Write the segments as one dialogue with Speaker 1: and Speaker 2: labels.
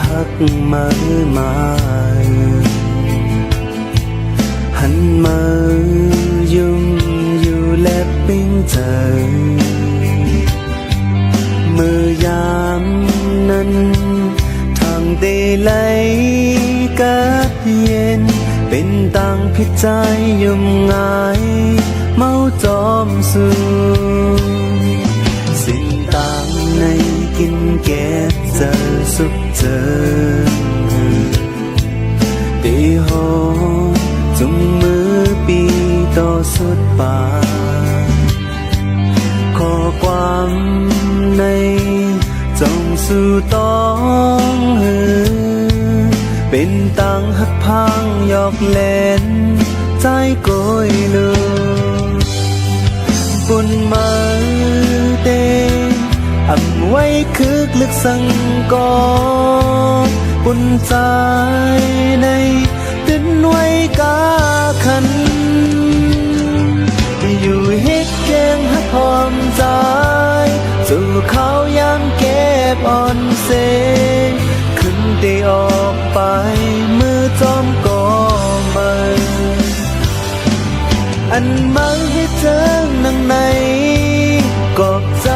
Speaker 1: หักมือมาหันมายุ่งอยู่และปิ้งเธอมือยามนั้นทางเดลัยกับเย็นเป็นต่างพิจายยุ่มง่ายเมาจอมสูสิ่งต่างในกินแก่เจอสุขเจอตีหอจุงมือปีต่อสุดป่าขอความในจงสู่ต้องเป็นต่างหักพังหยอกเล่นใจโกยลูบุญมาเตอำไว้คึกลึกสังกอบุญใจในตื่นไว้กาขันอยู่เฮ็ดแกงหักหอมใจสู่เขายามเก็บอ่อนเซขึ้นได้ออกไปมือจอมก่อมันอันมังให้เจิงนังในกอบใจ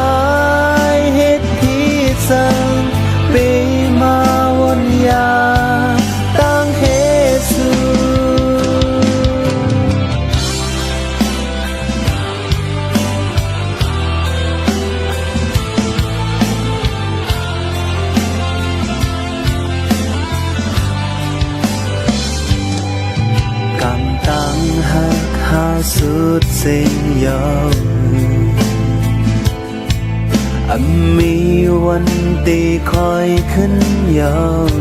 Speaker 1: เฮ็ดที่สั่งไปมาวนยาตั้งเฮสูกำตั้งหักหาสุดเส้นยาวมีวันตีคอยขึ้นยาว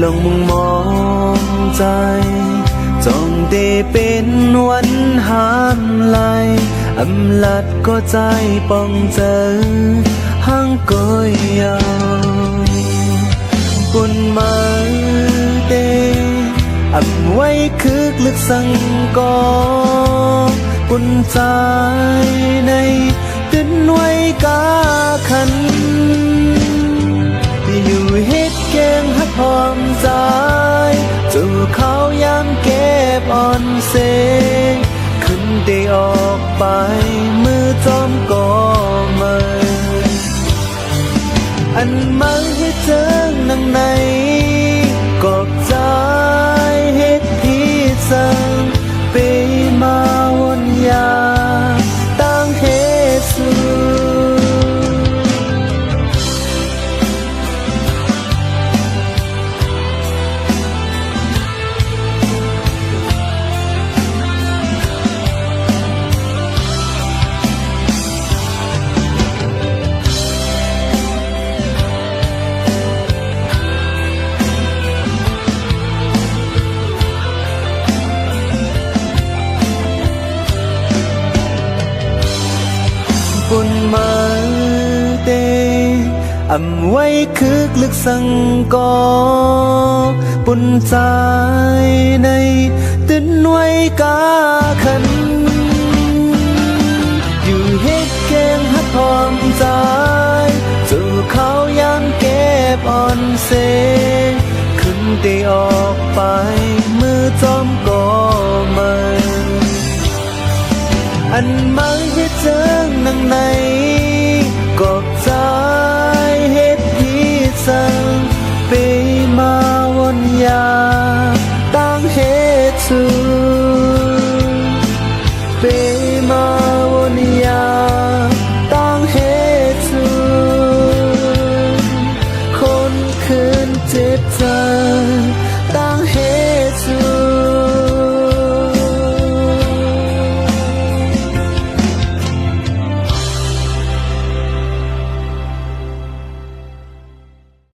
Speaker 1: ลงมุงมองใจจงได้เป็นวันห้ามไหลอำลัดก็ใจป้องเจอห้างก็ยาวบุญมาเตอำไว้คึกลึกสังกอบุญใจในตื่นไว้กาขันอยู่เฮ็ดแกงหักหอมใจจู่เขายามเก็บอ่อนเซขึ้นได้ออกไปมือจอมก่อมันอันมังให้เจิงนังในกอบใจเฮ็ดที่สั่งไปมาวนยาตั้งเฮสูบุญมาเตอำไว้คึกลึกสังกอบุญใจในตื่นไว้กาขันอยู่เฮ็ดแกงหักหอมใจสู่เขายามเก็บอ่อนเซขึ้นได้ออกไปมือจอมก่อมันอันมังให้เจิงนังใน